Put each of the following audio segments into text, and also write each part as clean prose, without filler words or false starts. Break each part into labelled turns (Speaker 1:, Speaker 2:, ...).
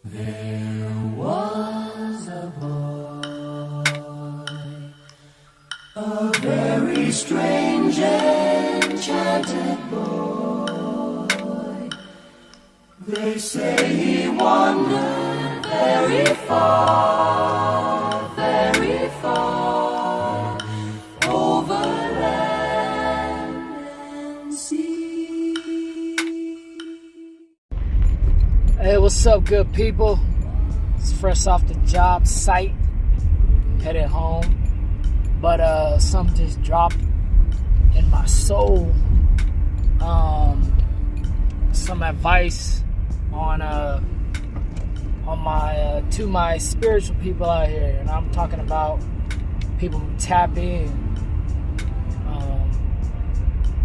Speaker 1: There was a boy, a very strange enchanted boy. They say he wandered very far, over land and sea.
Speaker 2: Hey, what's up, good people? It's fresh off the job site, headed home. But something just dropped in my soul. Some advice on my to my spiritual people out here, and I'm talking about people who tap in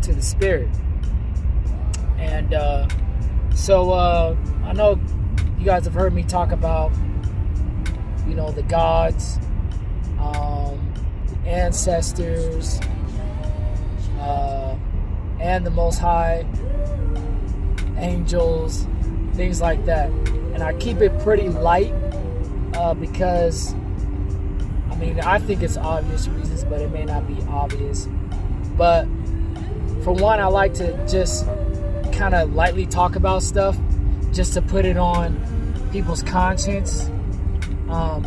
Speaker 2: to the spirit. And so I know you guys have heard me talk about, the gods, ancestors, and the Most High, angels, things like that. And I keep it pretty light because, I think it's obvious reasons, but it may not be obvious. But for one, I like to just kind of lightly talk about stuff, just to put it on people's conscience,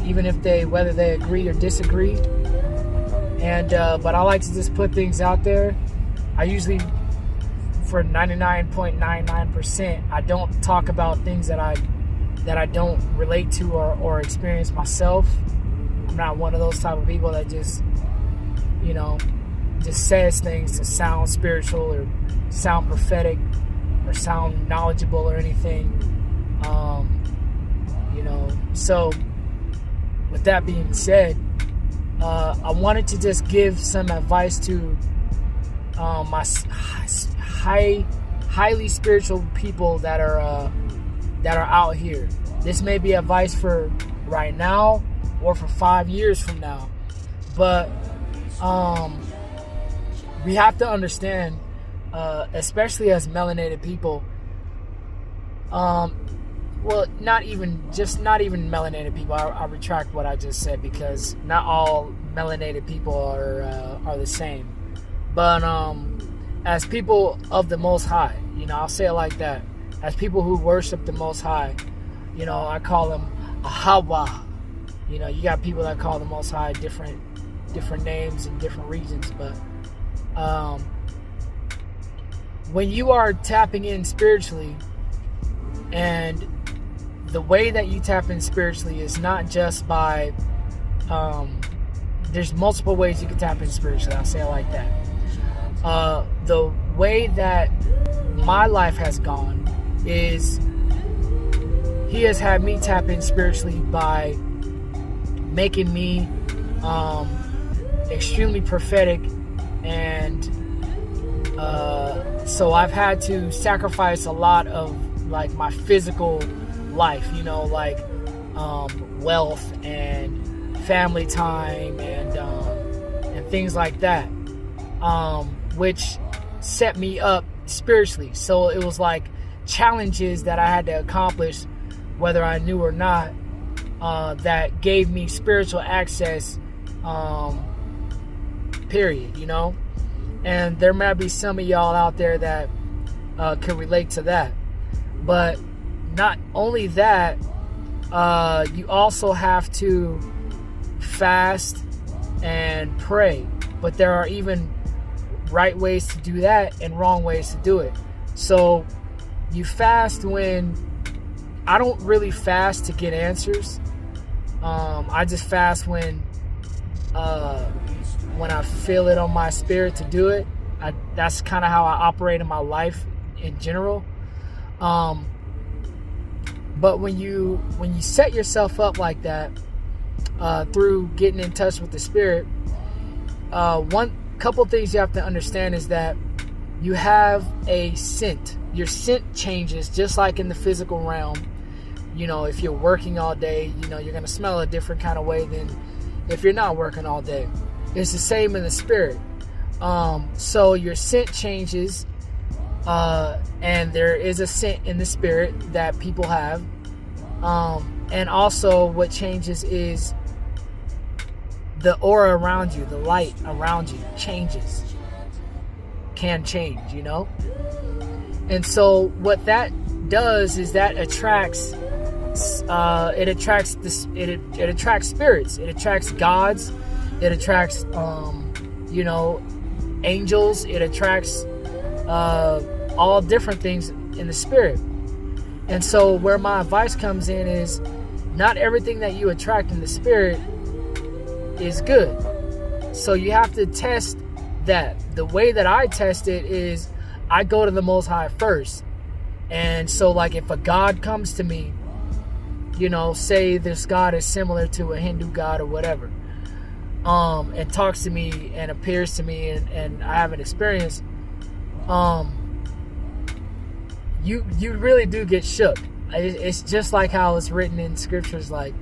Speaker 2: even if whether they agree or disagree. And but I like to just put things out there. I usually, for 99.99%, I don't talk about things that I don't relate to or experience myself. I'm not one of those type of people that just says things to sound spiritual or sound prophetic or sound knowledgeable or anything. So with that being said, I wanted to just give some advice to my highly spiritual people that are out here. This may be advice for right now or for 5 years from now, but we have to understand, especially as melanated people. Well, not even melanated people. I retract what I just said, because not all melanated people are the same. But as people of the Most High, I'll say it like that. As people who worship the Most High, I call them Ahawa. You got people that call the Most High different names in different regions. But when you are tapping in spiritually, and the way that you tap in spiritually is not just by, there's multiple ways you can tap in spiritually. I'll say it like that. The way that my life has gone is he has had me tap in spiritually by making me extremely prophetic, and so I've had to sacrifice a lot of my physical life, wealth and family time and things like that, which set me up spiritually. So it was like challenges that I had to accomplish, whether I knew or not, that gave me spiritual access, period, and there might be some of y'all out there that can relate to that. But not only that, you also have to fast and pray. But there are even right ways to do that and wrong ways to do it. So you fast when... I don't really fast to get answers. I just fast when I feel it on my spirit to do it. That's kind of how I operate in my life in general. But when you set yourself up like that, through getting in touch with the spirit, one couple things you have to understand is that you have a scent. Your scent changes just like in the physical realm. If you're working all day, you're going to smell a different kind of way than if you're not working all day. It's the same in the spirit. So your scent changes, and there is a scent in the spirit that people have. And also what changes is the aura around you, the light around you changes, can change, you know? And so what that does is that attracts it attracts spirits, it attracts gods, it attracts angels, it attracts all different things in the spirit. And so where my advice comes in is not everything that you attract in the spirit is good. So you have to test that. The way that I test it is I go to the Most High first. And so like if a God comes to me, say this God is similar to a Hindu God or whatever, and talks to me and appears to me and I have an experience, you really do get shook. It's just like how it's written in scriptures, like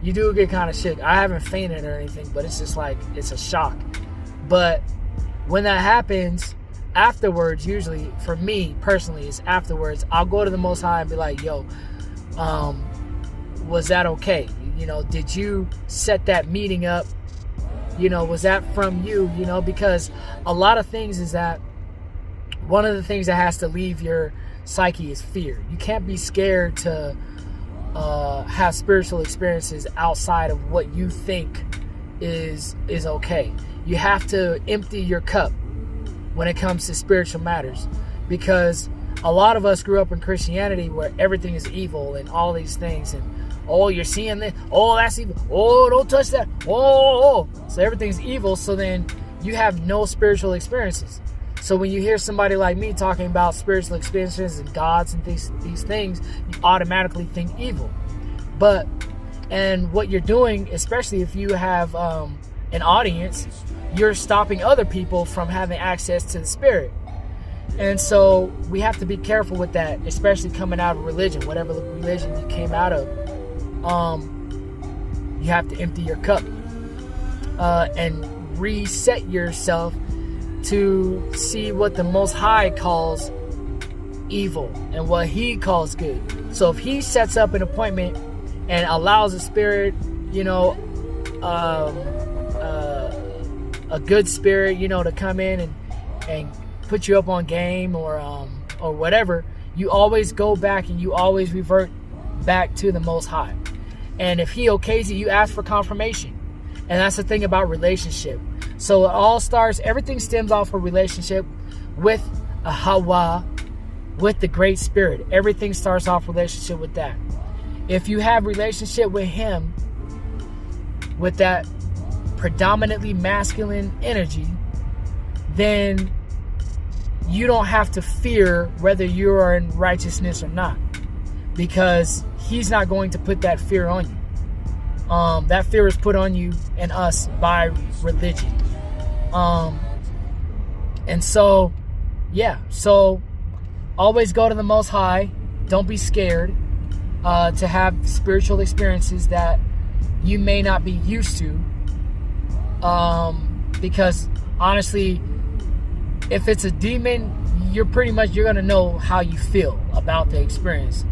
Speaker 2: you do get kind of shook. I haven't fainted or anything, but it's just like it's a shock. But when that happens, afterwards, usually for me personally, is afterwards, I'll go to the Most High and be like, yo, was that okay? Did you set that meeting up? Was that from you? Because a lot of things is that one of the things that has to leave your psyche is fear. You can't be scared to have spiritual experiences outside of what you think is okay. You have to empty your cup when it comes to spiritual matters, because a lot of us grew up in Christianity where everything is evil and all these things, and oh, you're seeing this, oh, that's evil, oh, don't touch that, oh. So everything's evil, so then you have no spiritual experiences. So when you hear somebody like me talking about spiritual experiences and gods and these things, you automatically think evil. And what you're doing, especially if you have an audience, you're stopping other people from having access to the spirit. And so we have to be careful with that, especially coming out of religion, whatever religion you came out of. You have to empty your cup and reset yourself to see what the Most High calls evil and what He calls good. So if He sets up an appointment and allows a spirit, a good spirit, to come in and put you up on game or whatever, you always go back and you always revert back to the Most High. And if He okays it, you ask for confirmation. And that's the thing about relationship. So it all starts, everything stems off a relationship with a Hawa, with the Great Spirit. Everything starts off relationship with that. If you have relationship with Him, with that predominantly masculine energy, then you don't have to fear whether you are in righteousness or not, because He's not going to put that fear on you. That fear is put on you and us by religion. And so, so always go to the Most High. Don't be scared to have spiritual experiences that you may not be used to. Because honestly, if it's a demon, you're going to know how you feel about the experience.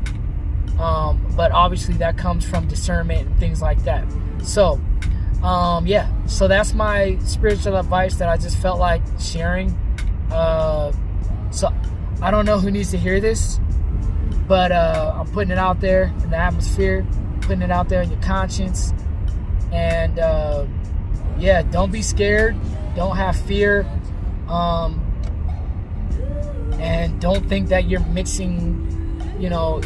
Speaker 2: But obviously that comes from discernment and things like that. So, so that's my spiritual advice that I just felt like sharing. So I don't know who needs to hear this, but I'm putting it out there in the atmosphere, putting it out there in your conscience. And don't be scared. Don't have fear. And don't think that you're mixing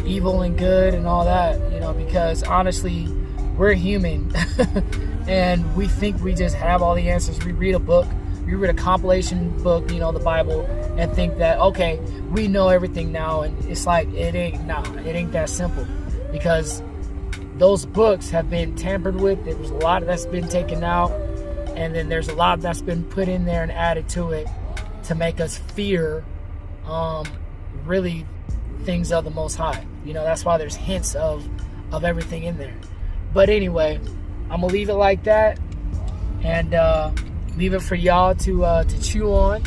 Speaker 2: evil and good and all that, because honestly, we're human and we think we just have all the answers. We read a book, we read a compilation book, the Bible, and think that, okay, we know everything now. And it's like, it ain't that simple, because those books have been tampered with. There's a lot that's been taken out, and then there's a lot that's been put in there and added to it to make us fear really things of the Most High. That's why there's hints of everything in there. But anyway, I'm gonna leave it like that, and leave it for y'all to chew on.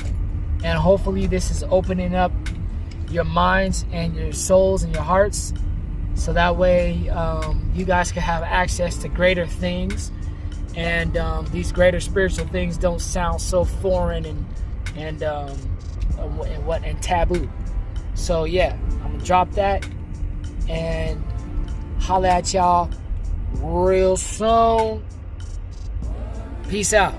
Speaker 2: And hopefully this is opening up your minds and your souls and your hearts so that way you guys can have access to greater things, and these greater spiritual things don't sound so foreign and taboo. So yeah, I'm gonna drop that and holla at y'all real soon. Peace out.